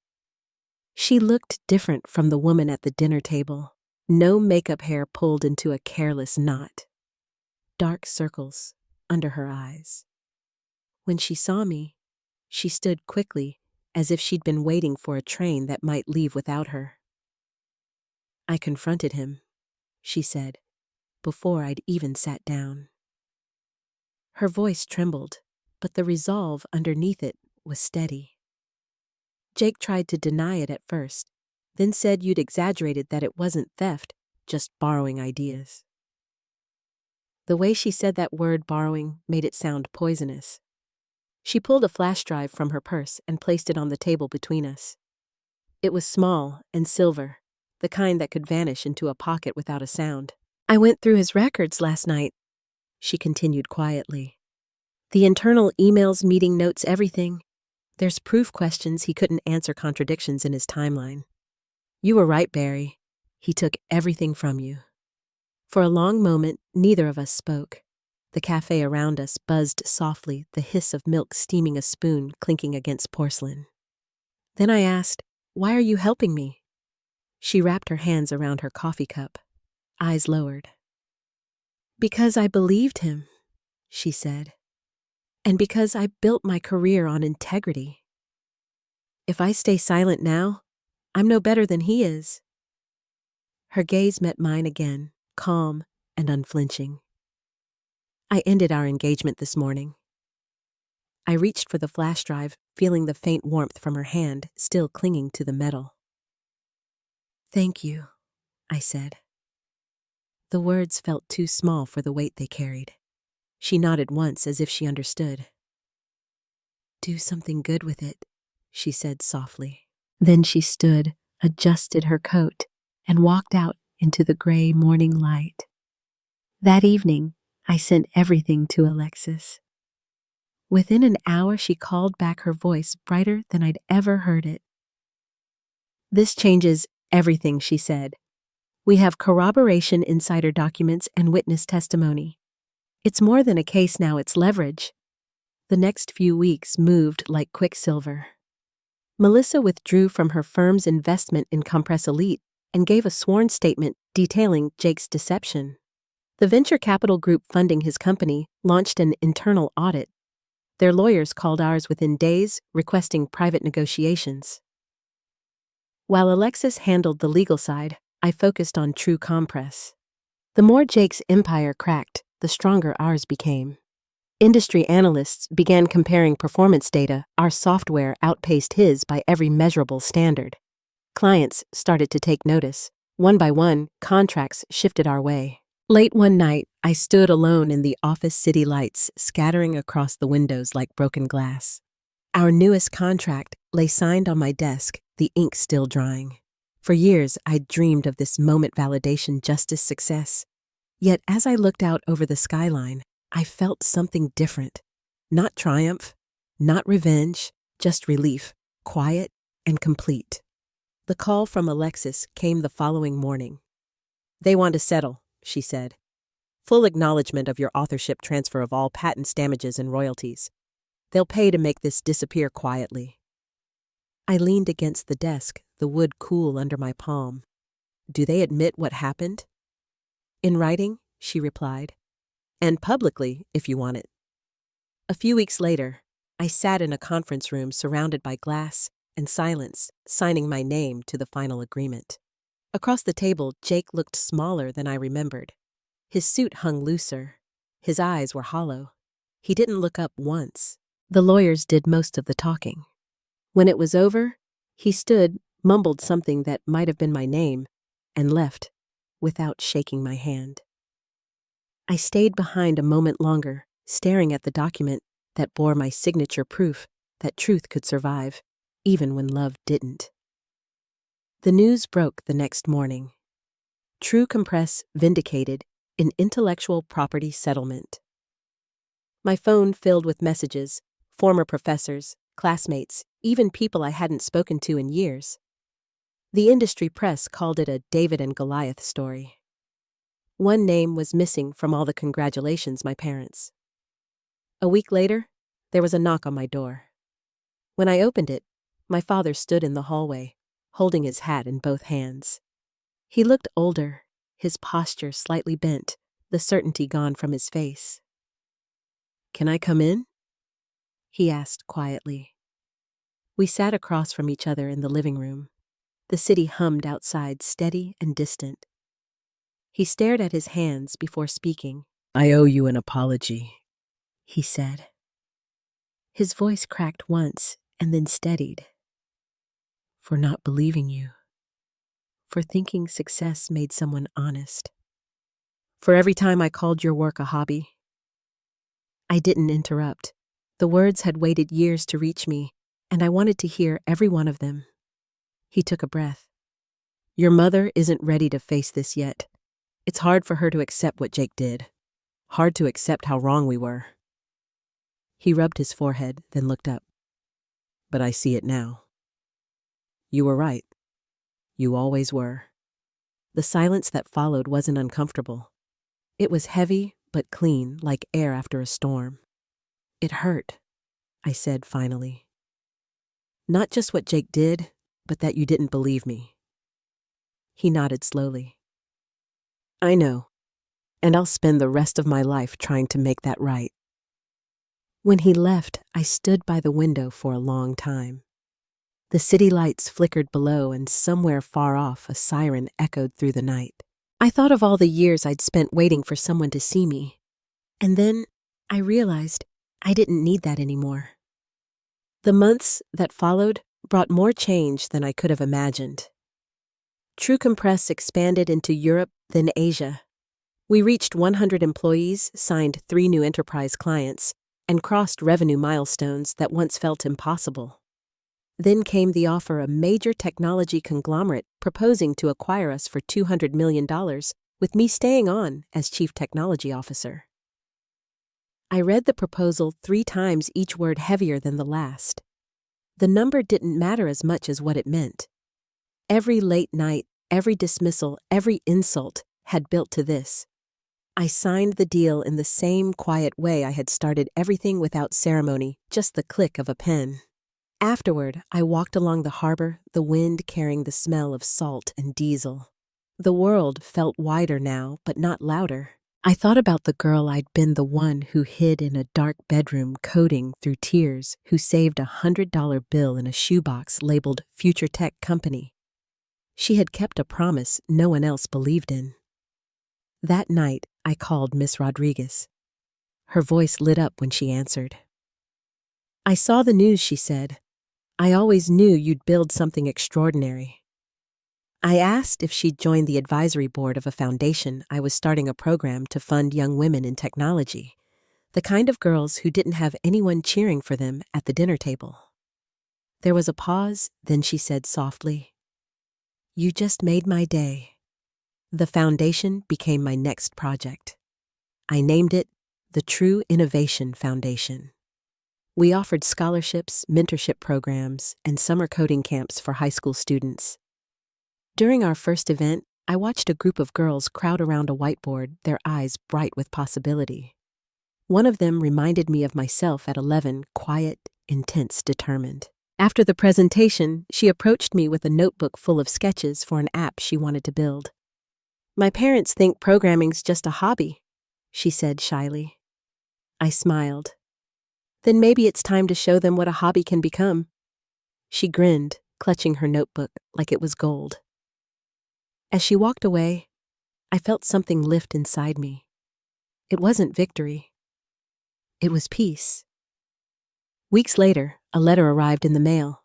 She looked different from the woman at the dinner table. No makeup hair pulled into a careless knot. Dark circles under her eyes. When she saw me, she stood quickly, as if she'd been waiting for a train that might leave without her. "I confronted him," she said, before I'd even sat down. Her voice trembled, but the resolve underneath it was steady. "Jake tried to deny it at first, then said you'd exaggerated, that it wasn't theft, just borrowing ideas." The way she said that word, borrowing, made it sound poisonous. She pulled a flash drive from her purse and placed it on the table between us. It was small and silver, the kind that could vanish into a pocket without a sound. "I went through his records last night," she continued quietly. "The internal emails, meeting notes, everything. There's proof questions he couldn't answer, contradictions in his timeline. You were right, Barry. He took everything from you." For a long moment, neither of us spoke. The cafe around us buzzed softly, the hiss of milk steaming a spoon clinking against porcelain. Then I asked, "Why are you helping me?" She wrapped her hands around her coffee cup, eyes lowered. "Because I believed him," she said, "and because I built my career on integrity. If I stay silent now, I'm no better than he is." Her gaze met mine again, calm and unflinching. "I ended our engagement this morning." I reached for the flash drive, feeling the faint warmth from her hand still clinging to the metal. "Thank you," I said. The words felt too small for the weight they carried. She nodded once as if she understood. "Do something good with it," she said softly. Then she stood, adjusted her coat, and walked out into the gray morning light. That evening, I sent everything to Alexis. Within an hour, she called back, her voice brighter than I'd ever heard it. "This changes everything," she said. "We have corroboration, insider documents, and witness testimony. It's more than a case now, it's leverage." The next few weeks moved like quicksilver. Melissa withdrew from her firm's investment in Compress Elite and gave a sworn statement detailing Jake's deception. The venture capital group funding his company launched an internal audit. Their lawyers called ours within days, requesting private negotiations. While Alexis handled the legal side, I focused on true Compress. The more Jake's empire cracked, the stronger ours became. Industry analysts began comparing performance data. Our software outpaced his by every measurable standard. Clients started to take notice. One by one, contracts shifted our way. Late one night, I stood alone in the office, city lights scattering across the windows like broken glass. Our newest contract lay signed on my desk, the ink still drying. For years, I'd dreamed of this moment: validation, justice, success. Yet as I looked out over the skyline, I felt something different. Not triumph, not revenge, just relief, quiet and complete. The call from Alexis came the following morning. "They want to settle," she said. "Full acknowledgement of your authorship, transfer of all patents, damages, and royalties. They'll pay to make this disappear quietly." I leaned against the desk, the wood cool under my palm. "Do they admit what happened?" "In writing," she replied. "And publicly, if you want it." A few weeks later, I sat in a conference room surrounded by glass and silence, signing my name to the final agreement. Across the table, Jake looked smaller than I remembered. His suit hung looser. His eyes were hollow. He didn't look up once. The lawyers did most of the talking. When it was over, he stood, mumbled something that might have been my name, and left without shaking my hand. I stayed behind a moment longer, staring at the document that bore my signature, proof that truth could survive, even when love didn't. The news broke the next morning. True Compress vindicated in intellectual property settlement. My phone filled with messages, former professors, classmates, even people I hadn't spoken to in years. The industry press called it a David and Goliath story. One name was missing from all the congratulations, my parents. A week later, there was a knock on my door. When I opened it, my father stood in the hallway, holding his hat in both hands. He looked older, his posture slightly bent, the certainty gone from his face. "Can I come in?" he asked quietly. We sat across from each other in the living room. The city hummed outside, steady and distant. He stared at his hands before speaking. "I owe you an apology," he said. His voice cracked once and then steadied. "For not believing you. For thinking success made someone honest. For every time I called your work a hobby." I didn't interrupt. The words had waited years to reach me, and I wanted to hear every one of them. He took a breath. "Your mother isn't ready to face this yet. It's hard for her to accept what Jake did. Hard to accept how wrong we were." He rubbed his forehead, then looked up. "But I see it now. You were right. You always were." The silence that followed wasn't uncomfortable. It was heavy but clean, like air after a storm. "It hurt," I said finally. "Not just what Jake did, but that you didn't believe me." He nodded slowly. "I know, and I'll spend the rest of my life trying to make that right." When he left, I stood by the window for a long time. The city lights flickered below, and somewhere far off a siren echoed through the night. I thought of all the years I'd spent waiting for someone to see me. And then I realized I didn't need that anymore. The months that followed brought more change than I could have imagined. True Compress expanded into Europe, then Asia. We reached 100 employees, signed 3 new enterprise clients, and crossed revenue milestones that once felt impossible. Then came the offer of a major technology conglomerate proposing to acquire us for $200 million, with me staying on as Chief Technology Officer. I read the proposal 3 times, each word heavier than the last. The number didn't matter as much as what it meant. Every late night, every dismissal, every insult had built to this. I signed the deal in the same quiet way I had started everything, without ceremony, just the click of a pen. Afterward, I walked along the harbor, the wind carrying the smell of salt and diesel. The world felt wider now, but not louder. I thought about the girl I'd been, the one who hid in a dark bedroom coding through tears, who saved a $100 bill in a shoebox labeled Future Tech Company. She had kept a promise no one else believed in. That night, I called Miss Rodriguez. Her voice lit up when she answered. "I saw the news," she said. "I always knew you'd build something extraordinary." I asked if she'd join the advisory board of a foundation I was starting, a program to fund young women in technology, the kind of girls who didn't have anyone cheering for them at the dinner table. There was a pause, then she said softly, "You just made my day." The foundation became my next project. I named it the True Innovation Foundation. We offered scholarships, mentorship programs, and summer coding camps for high school students. During our first event, I watched a group of girls crowd around a whiteboard, their eyes bright with possibility. One of them reminded me of myself at 11, quiet, intense, determined. After the presentation, she approached me with a notebook full of sketches for an app she wanted to build. "My parents think programming's just a hobby," she said shyly. I smiled. "Then maybe it's time to show them what a hobby can become." She grinned, clutching her notebook like it was gold. As she walked away, I felt something lift inside me. It wasn't victory. It was peace. Weeks later, a letter arrived in the mail.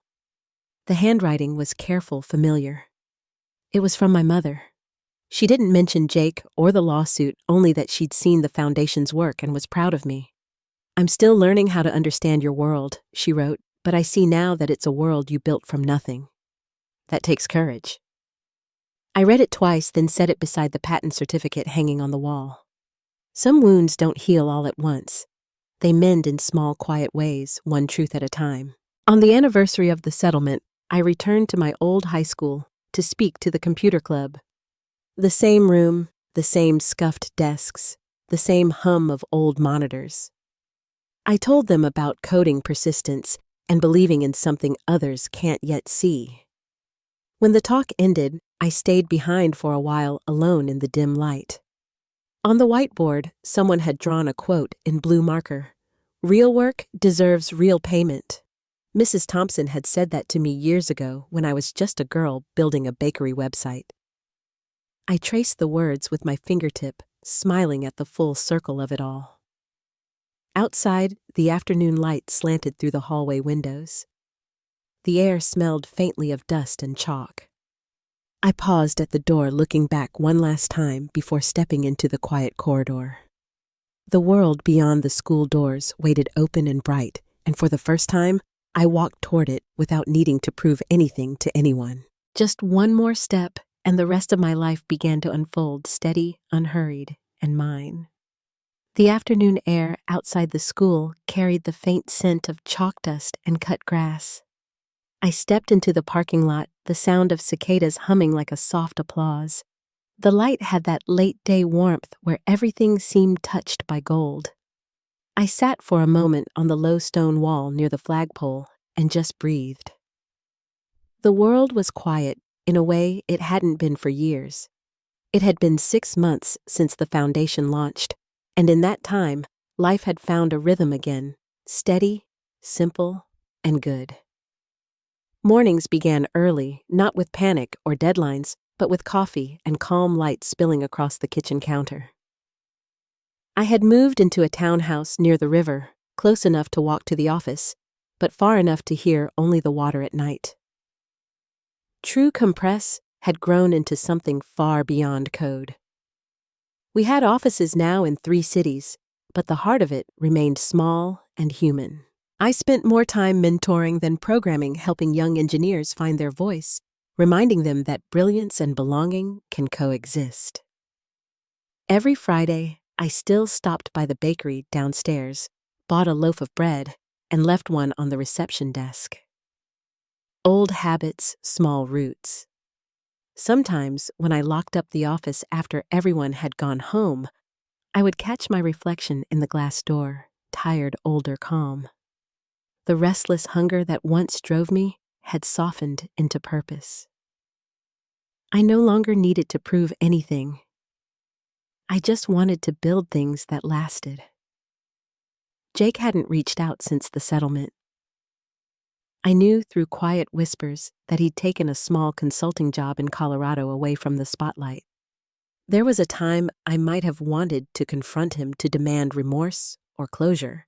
The handwriting was careful, familiar. It was from my mother. She didn't mention Jake or the lawsuit, only that she'd seen the foundation's work and was proud of me. "I'm still learning how to understand your world," she wrote, "but I see now that it's a world you built from nothing. That takes courage." I read it twice, then set it beside the patent certificate hanging on the wall. Some wounds don't heal all at once. They mend in small, quiet ways, one truth at a time. On the anniversary of the settlement, I returned to my old high school to speak to the computer club. The same room, the same scuffed desks, the same hum of old monitors. I told them about coding persistence and believing in something others can't yet see. When the talk ended, I stayed behind for a while, alone in the dim light. On the whiteboard, someone had drawn a quote in blue marker. "Real work deserves real payment." Mrs. Thompson had said that to me years ago when I was just a girl building a bakery website. I traced the words with my fingertip, smiling at the full circle of it all. Outside, the afternoon light slanted through the hallway windows. The air smelled faintly of dust and chalk. I paused at the door, looking back one last time before stepping into the quiet corridor. The world beyond the school doors waited open and bright, and for the first time, I walked toward it without needing to prove anything to anyone. Just one more step, and the rest of my life began to unfold, steady, unhurried, and mine. The afternoon air outside the school carried the faint scent of chalk dust and cut grass. I stepped into the parking lot, the sound of cicadas humming like a soft applause. The light had that late-day warmth where everything seemed touched by gold. I sat for a moment on the low stone wall near the flagpole and just breathed. The world was quiet in a way it hadn't been for years. It had been 6 months since the foundation launched, and in that time, life had found a rhythm again, steady, simple, and good. Mornings began early, not with panic or deadlines, but with coffee and calm light spilling across the kitchen counter. I had moved into a townhouse near the river, close enough to walk to the office, but far enough to hear only the water at night. True Compress had grown into something far beyond code. We had offices now in 3 cities, but the heart of it remained small and human. I spent more time mentoring than programming, helping young engineers find their voice, reminding them that brilliance and belonging can coexist. Every Friday, I still stopped by the bakery downstairs, bought a loaf of bread, and left one on the reception desk. Old habits, small roots. Sometimes, when I locked up the office after everyone had gone home, I would catch my reflection in the glass door, tired, older, calm. The restless hunger that once drove me had softened into purpose. I no longer needed to prove anything. I just wanted to build things that lasted. Jake hadn't reached out since the settlement. I knew through quiet whispers that he'd taken a small consulting job in Colorado away from the spotlight. There was a time I might have wanted to confront him to demand remorse or closure.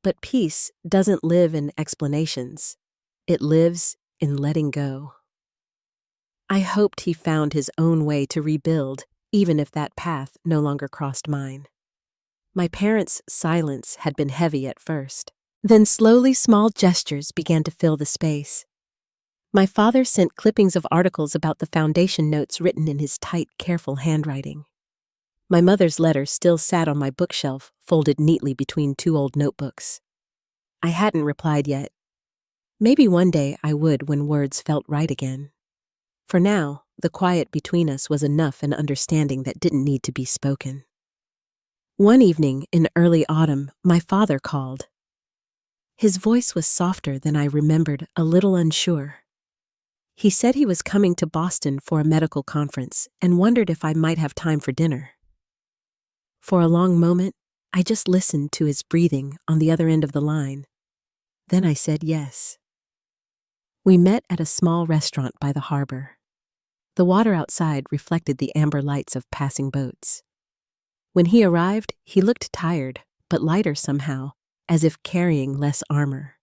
But peace doesn't live in explanations. It lives in letting go. I hoped he found his own way to rebuild, even if that path no longer crossed mine. My parents' silence had been heavy at first. Then slowly small gestures began to fill the space. My father sent clippings of articles about the foundation notes written in his tight, careful handwriting. My mother's letter still sat on my bookshelf, folded neatly between 2 old notebooks. I hadn't replied yet. Maybe one day I would when words felt right again. For now, the quiet between us was enough an understanding that didn't need to be spoken. One evening in early autumn, my father called. His voice was softer than I remembered, a little unsure. He said he was coming to Boston for a medical conference and wondered if I might have time for dinner. For a long moment, I just listened to his breathing on the other end of the line. Then I said yes. We met at a small restaurant by the harbor. The water outside reflected the amber lights of passing boats. When he arrived, he looked tired, but lighter somehow, as if carrying less armor.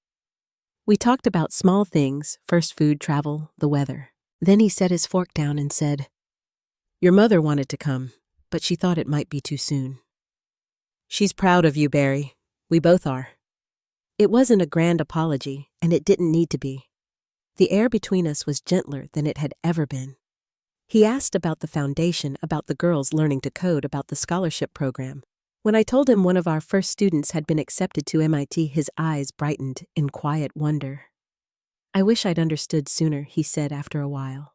We talked about small things, first food, travel, the weather. Then he set his fork down and said, "Your mother wanted to come, but she thought it might be too soon. She's proud of you, Barry. We both are." It wasn't a grand apology, and it didn't need to be. The air between us was gentler than it had ever been. He asked about the foundation, about the girls learning to code, about the scholarship program. When I told him one of our first students had been accepted to MIT, his eyes brightened in quiet wonder. "I wish I'd understood sooner," he said after a while.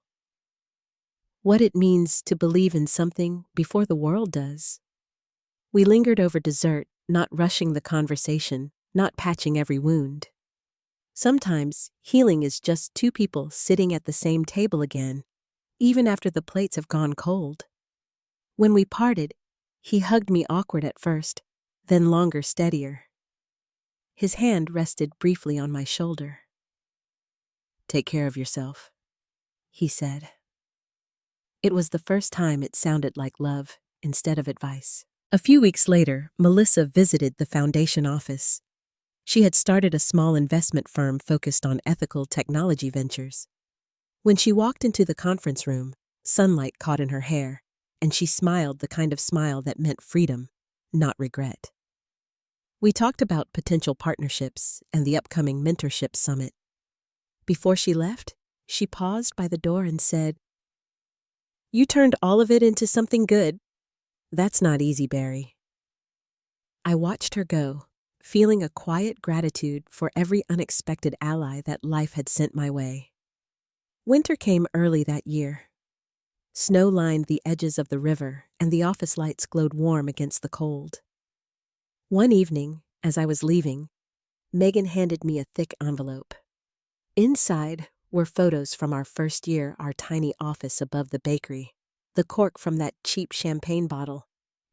"What it means to believe in something before the world does." We lingered over dessert, not rushing the conversation, not patching every wound. Sometimes healing is just 2 people sitting at the same table again, even after the plates have gone cold. When we parted, he hugged me, awkward at first, then longer, steadier. His hand rested briefly on my shoulder. "Take care of yourself," he said. It was the first time it sounded like love instead of advice. A few weeks later, Melissa visited the foundation office. She had started a small investment firm focused on ethical technology ventures. When she walked into the conference room, sunlight caught in her hair, and she smiled, the kind of smile that meant freedom, not regret. We talked about potential partnerships and the upcoming mentorship summit. Before she left, she paused by the door and said, "You turned all of it into something good. That's not easy, Barry." I watched her go, feeling a quiet gratitude for every unexpected ally that life had sent my way. Winter came early that year. Snow lined the edges of the river, and the office lights glowed warm against the cold. One evening, as I was leaving, Megan handed me a thick envelope. Inside were photos from our first year, our tiny office above the bakery, the cork from that cheap champagne bottle,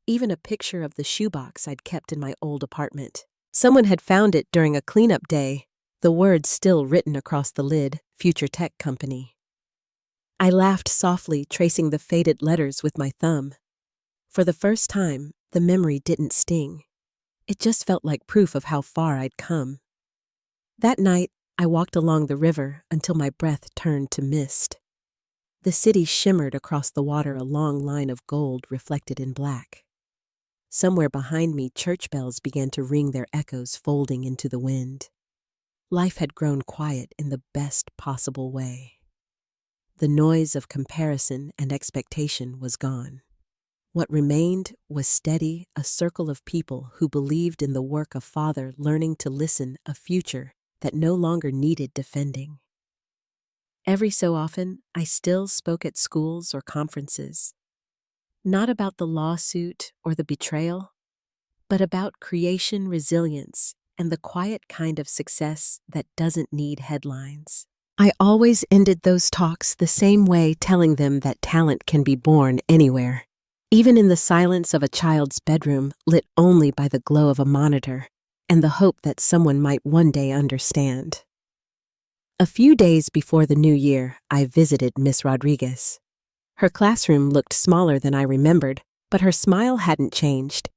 even a picture of the shoebox I'd kept in my old apartment. Someone had found it during a cleanup day, the words still written across the lid, Future Tech Company. I laughed softly, tracing the faded letters with my thumb. For the first time, the memory didn't sting. It just felt like proof of how far I'd come. That night, I walked along the river until my breath turned to mist. The city shimmered across the water, a long line of gold reflected in black. Somewhere behind me, church bells began to ring, their echoes folding into the wind. Life had grown quiet in the best possible way. The noise of comparison and expectation was gone. What remained was steady, a circle of people who believed in the work of Father, learning to listen, a future that no longer needed defending. Every so often, I still spoke at schools or conferences, not about the lawsuit or the betrayal, but about creation, resilience, and the quiet kind of success that doesn't need headlines. I always ended those talks the same way, telling them that talent can be born anywhere, even in the silence of a child's bedroom, lit only by the glow of a monitor and the hope that someone might one day understand. A few days before the new year, I visited Miss Rodriguez. Her classroom looked smaller than I remembered, but her smile hadn't changed.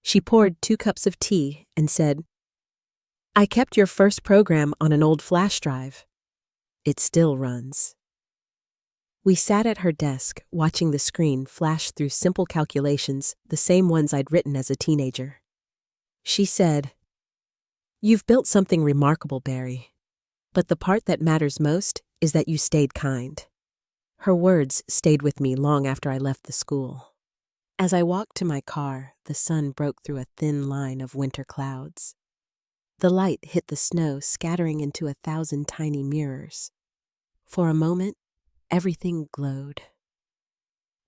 She poured 2 cups of tea and said, "I kept your first program on an old flash drive. It still runs." We sat at her desk, watching the screen flash through simple calculations, the same ones I'd written as a teenager. She said, "You've built something remarkable, Barry. But the part that matters most is that you stayed kind." Her words stayed with me long after I left the school. As I walked to my car, the sun broke through a thin line of winter clouds. The light hit the snow, scattering into 1,000 tiny mirrors. For a moment, everything glowed.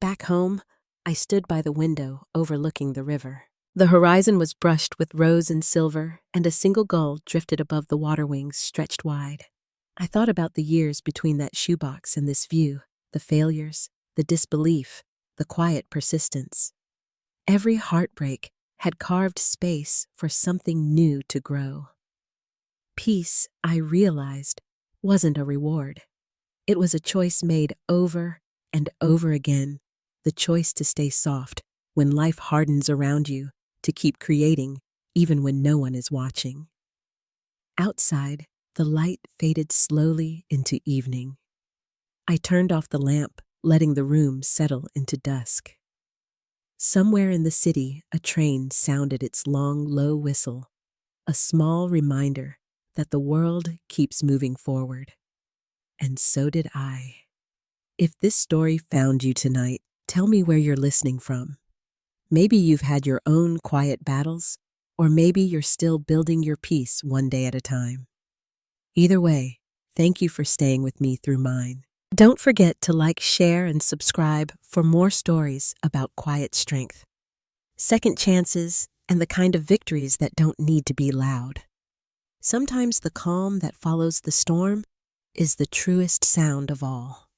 Back home, I stood by the window overlooking the river. The horizon was brushed with rose and silver, and a single gull drifted above the water wings stretched wide. I thought about the years between that shoebox and this view, the failures, the disbelief, the quiet persistence. Every heartbreak had carved space for something new to grow. Peace, I realized, wasn't a reward. It was a choice made over and over again, the choice to stay soft when life hardens around you, to keep creating even when no one is watching. Outside, the light faded slowly into evening. I turned off the lamp, letting the room settle into dusk. Somewhere in the city, a train sounded its long, low whistle, a small reminder that the world keeps moving forward. And so did I. If this story found you tonight, tell me where you're listening from. Maybe you've had your own quiet battles, or maybe you're still building your peace one day at a time. Either way, thank you for staying with me through mine. Don't forget to like, share, and subscribe for more stories about quiet strength, second chances, and the kind of victories that don't need to be loud. Sometimes the calm that follows the storm is the truest sound of all.